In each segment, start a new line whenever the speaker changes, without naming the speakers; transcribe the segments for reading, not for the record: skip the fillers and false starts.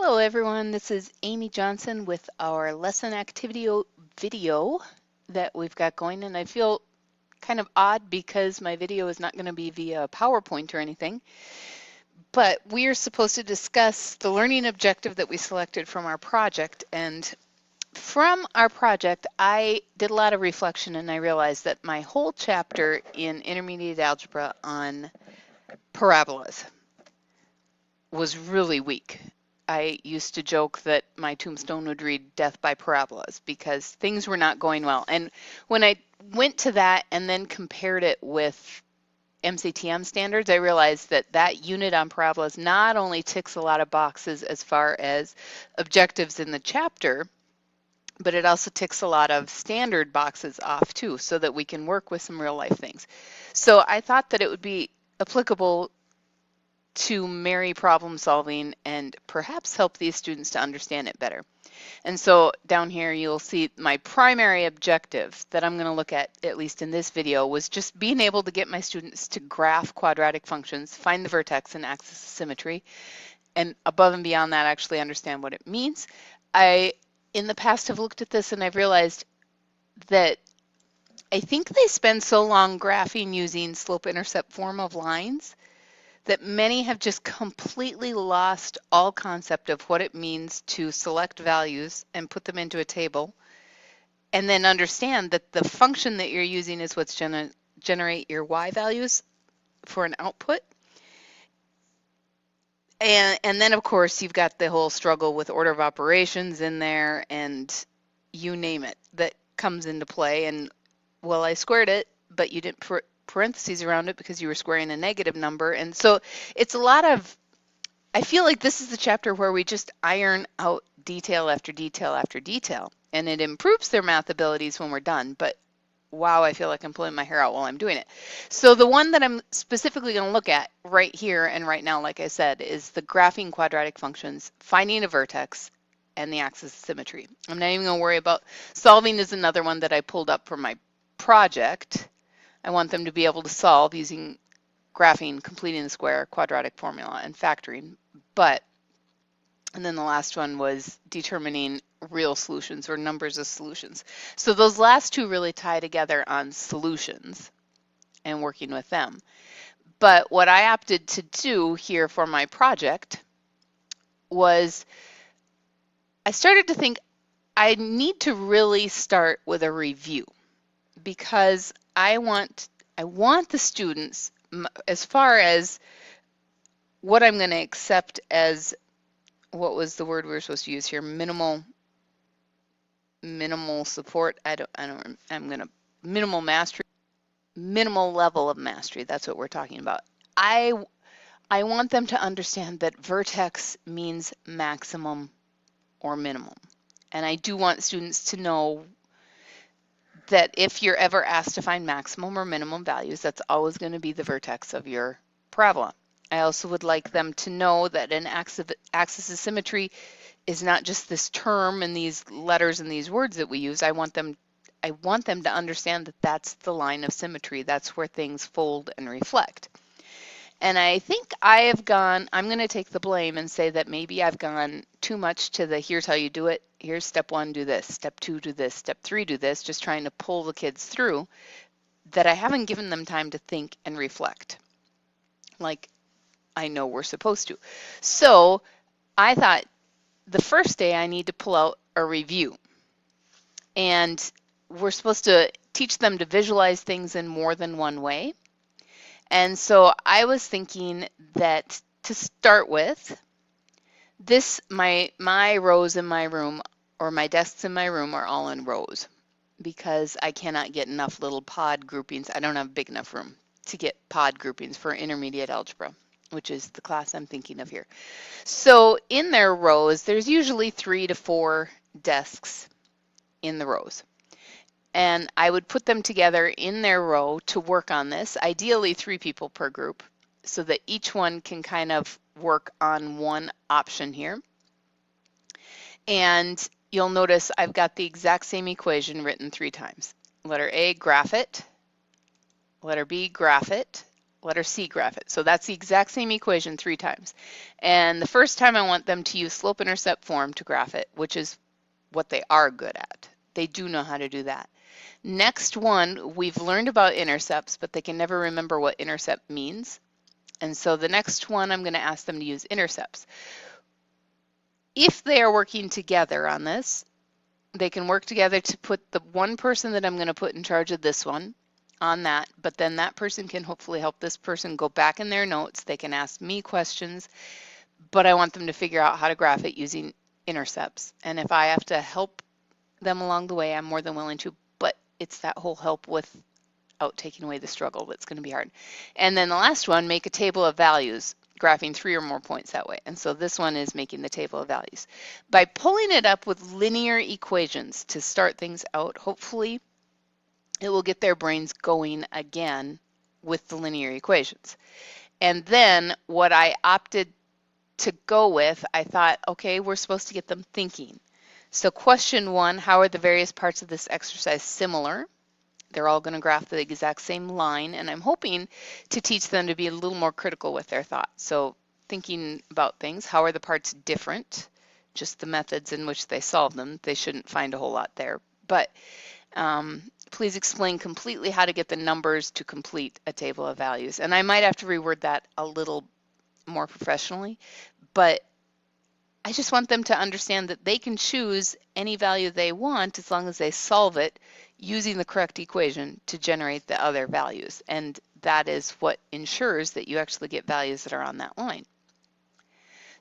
Hello everyone, this is Amy Johnson with our lesson activity video that we've got going, and I feel kind of odd because my video is not going to be via PowerPoint or anything, but we are supposed to discuss the learning objective that we selected from our project. And from our project, I did a lot of reflection and I realized that my whole chapter in intermediate algebra on parabolas was really weak. I used to joke that my tombstone would read death by parabolas because things were not going well. And when I went to that and then compared it with MCTM standards, I realized that that unit on parabolas not only ticks a lot of boxes as far as objectives in the chapter, but it also ticks a lot of standard boxes off too, so that we can work with some real life things. So I thought that it would be applicable to marry problem solving and perhaps help these students to understand it better. And so down here you'll see my primary objective that I'm going to look at least in this video, was just being able to get my students to graph quadratic functions, find the vertex and axis of symmetry, and above and beyond that actually understand what it means. I in the past have looked at this and I've realized that I think they spend so long graphing using slope-intercept form of lines that many have just completely lost all concept of what it means to select values and put them into a table, and then understand that the function that you're using is what's generate your y values for an output. And then of course you've got the whole struggle with order of operations in there, and you name it, that comes into play. And well, I squared it, but you didn't put parentheses around it because you were squaring a negative number. And so it's a lot of, I feel like this is the chapter where we just iron out detail after detail after detail, and it improves their math abilities when we're done. But wow, I feel like I'm pulling my hair out while I'm doing it. So the one that I'm specifically going to look at right here and right now, like I said, is the graphing quadratic functions, finding a vertex, and the axis of symmetry. I'm not even going to worry about solving. Is another one that I pulled up from my project. I want them to be able to solve using graphing, completing the square, quadratic formula, and factoring. And then the last one was determining real solutions or numbers of solutions. So those last two really tie together on solutions and working with them. But what I opted to do here for my project was I started to think I need to really start with a review, because I want the students, as far as what I'm going to accept as, what was the word we were supposed to use here? Minimal support. Minimal mastery, minimal level of mastery. That's what we're talking about. I want them to understand that vertex means maximum or minimum. And I do want students to know that if you're ever asked to find maximum or minimum values, that's always going to be the vertex of your parabola. I also would like them to know that an axis of symmetry is not just this term and these letters and these words that we use. I want them to understand that that's the line of symmetry. That's where things fold and reflect. And I think I'm going to take the blame and say that maybe I've gone too much to the here's how you do it. Here's step 1, do this. Step 2, do this. Step 3, do this. Just trying to pull the kids through, that I haven't given them time to think and reflect like I know we're supposed to. So I thought the first day I need to pull out a review. And we're supposed to teach them to visualize things in more than one way. And so I was thinking that to start with, my rows in my room, or my desks in my room, are all in rows, because I cannot get enough little pod groupings. I don't have big enough room to get pod groupings for intermediate algebra, which is the class I'm thinking of here. So in their rows, there's usually 3 to 4 desks in the rows. And I would put them together in their row to work on this, ideally 3 people per group, so that each one can kind of work on one option here. And you'll notice I've got the exact same equation written 3 times. Letter A, graph it. Letter B, graph it. Letter C, graph it. So that's the exact same equation 3 times. And the first time I want them to use slope-intercept form to graph it, which is what they are good at. They do know how to do that. Next one, we've learned about intercepts, but they can never remember what intercept means. And so the next one, I'm going to ask them to use intercepts. If they are working together on this, they can work together to put the one person that I'm going to put in charge of this one on that, but then that person can hopefully help this person go back in their notes. They can ask me questions, but I want them to figure out how to graph it using intercepts. And if I have to help them along the way, I'm more than willing to, but it's that whole help without taking away the struggle that's going to be hard. And then the last one, make a table of values, graphing 3 or more points that way. And so this one is making the table of values. By pulling it up with linear equations to start things out, hopefully it will get their brains going again with the linear equations. And then what I opted to go with, I thought, okay, we're supposed to get them thinking. So question 1, how are the various parts of this exercise similar? They're all going to graph the exact same line, and I'm hoping to teach them to be a little more critical with their thoughts. So thinking about things, how are the parts different? Just the methods in which they solve them. They shouldn't find a whole lot there. But please explain completely how to get the numbers to complete a table of values. And I might have to reword that a little more professionally, but I just want them to understand that they can choose any value they want as long as they solve it using the correct equation to generate the other values. And that is what ensures that you actually get values that are on that line.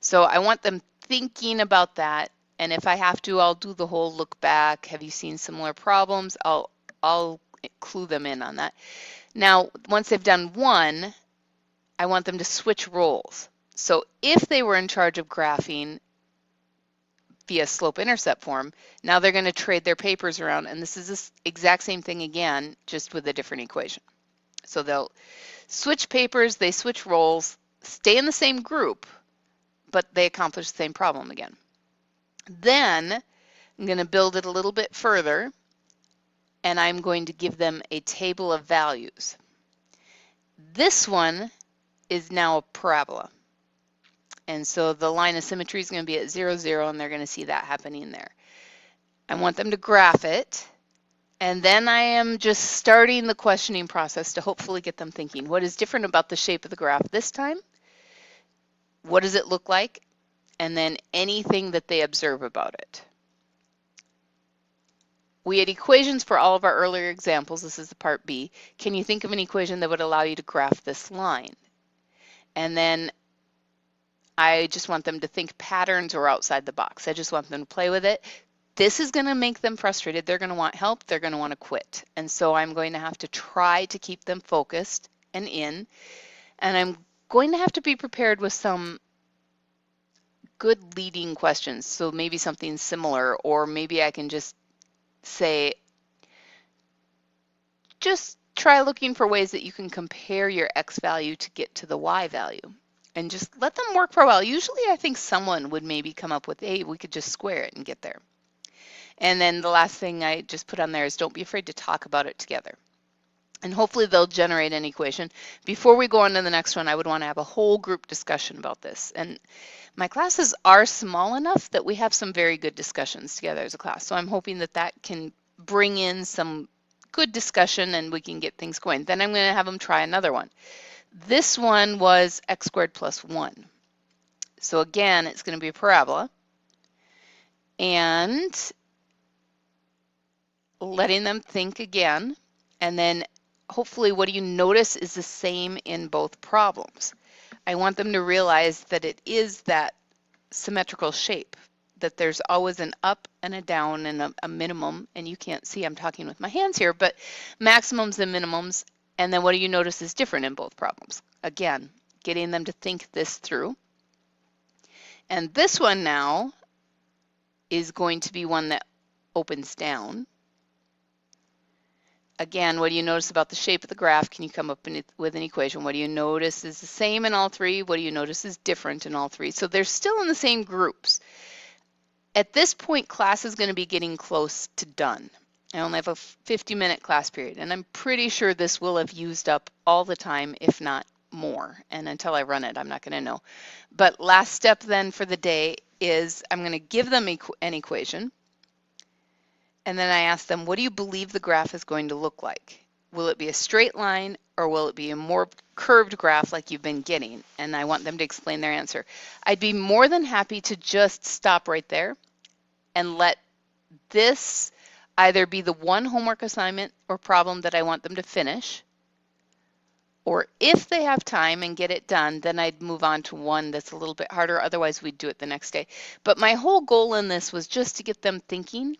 So I want them thinking about that. And if I have to, I'll do the whole look back. Have you seen similar problems? I'll clue them in on that. Now, once they've done one, I want them to switch roles. So if they were in charge of graphing via slope-intercept form, now they're going to trade their papers around, and this is the exact same thing again, just with a different equation. So they'll switch papers, they switch roles, stay in the same group, but they accomplish the same problem again. Then I'm going to build it a little bit further, and I'm going to give them a table of values. This one is now a parabola. And so the line of symmetry is going to be at 0, 0, and they're going to see that happening there. I want them to graph it, and then I am just starting the questioning process to hopefully get them thinking. What is different about the shape of the graph this time? What does it look like? And then anything that they observe about it. We had equations for all of our earlier examples. This is the part B. Can you think of an equation that would allow you to graph this line? And then I just want them to think patterns or outside the box. I just want them to play with it. This is going to make them frustrated. They're going to want help. They're going to want to quit. And so I'm going to have to try to keep them focused and in. And I'm going to have to be prepared with some good leading questions. So maybe something similar, or maybe I can just say, just try looking for ways that you can compare your X value to get to the Y value. And just let them work for a while. Usually I think someone would maybe come up with, hey, we could just square it and get there. And then the last thing I just put on there is don't be afraid to talk about it together. And hopefully they'll generate an equation. Before we go on to the next one, I would want to have a whole group discussion about this. And my classes are small enough that we have some very good discussions together as a class. So I'm hoping that that can bring in some good discussion and we can get things going. Then I'm going to have them try another one. This one was x squared plus 1. So again, it's going to be a parabola. And letting them think again. And then hopefully what do you notice is the same in both problems. I want them to realize that it is that symmetrical shape, that there's always an up and a down and a minimum. And you can't see, I'm talking with my hands here, but maximums and minimums. And then what do you notice is different in both problems? Again, getting them to think this through. And this one now is going to be one that opens down. Again, what do you notice about the shape of the graph? Can you come up with an equation? What do you notice is the same in all three? What do you notice is different in all three? So they're still in the same groups. At this point, class is going to be getting close to done. I only have a 50-minute class period, and I'm pretty sure this will have used up all the time, if not more. And until I run it, I'm not going to know. But last step then for the day is I'm going to give them an equation, and then I ask them, what do you believe the graph is going to look like? Will it be a straight line, or will it be a more curved graph like you've been getting? And I want them to explain their answer. I'd be more than happy to just stop right there and let this either be the one homework assignment or problem that I want them to finish, or if they have time and get it done, then I'd move on to one that's a little bit harder. Otherwise, we'd do it the next day. But my whole goal in this was just to get them thinking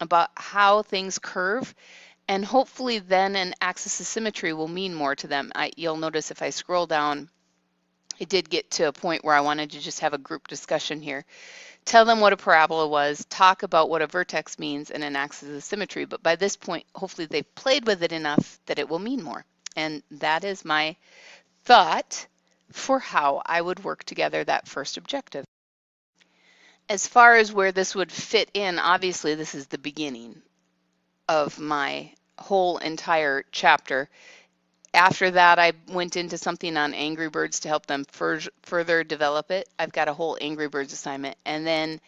about how things curve, and hopefully then an axis of symmetry will mean more to them. You'll notice if I scroll down, I did get to a point where I wanted to just have a group discussion here. Tell them what a parabola was, talk about what a vertex means and an axis of symmetry, but by this point, hopefully they've played with it enough that it will mean more. And that is my thought for how I would work together that first objective. As far as where this would fit in, obviously this is the beginning of my whole entire chapter. After that, I went into something on Angry Birds to help them further develop it. I've got a whole Angry Birds assignment. And then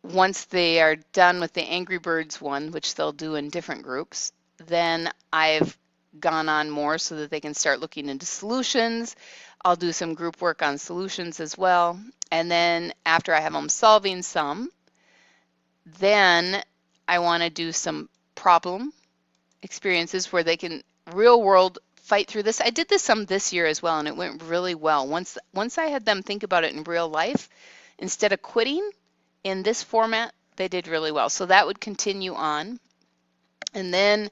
once they are done with the Angry Birds one, which they'll do in different groups, then I've gone on more so that they can start looking into solutions. I'll do some group work on solutions as well. And then after I have them solving some, then I want to do some problem experiences where they can real world fight through this. I did this some this year as well, and it went really well. Once I had them think about it in real life, instead of quitting in this format, they did really well. So that would continue on. And then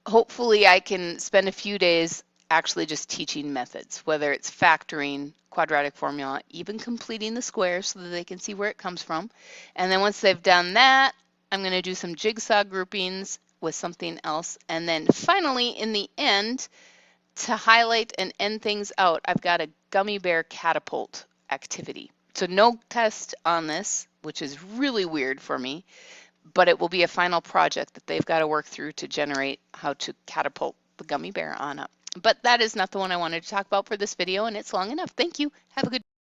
hopefully I can spend a few days actually just teaching methods, whether it's factoring, quadratic formula, even completing the square so that they can see where it comes from. And then once they've done that, I'm going to do some jigsaw groupings with something else. And then finally, in the end, to highlight and end things out, I've got a gummy bear catapult activity. So no test on this, which is really weird for me, but it will be a final project that they've got to work through to generate how to catapult the gummy bear on up. But that is not the one I wanted to talk about for this video, and it's long enough. Thank you. Have a good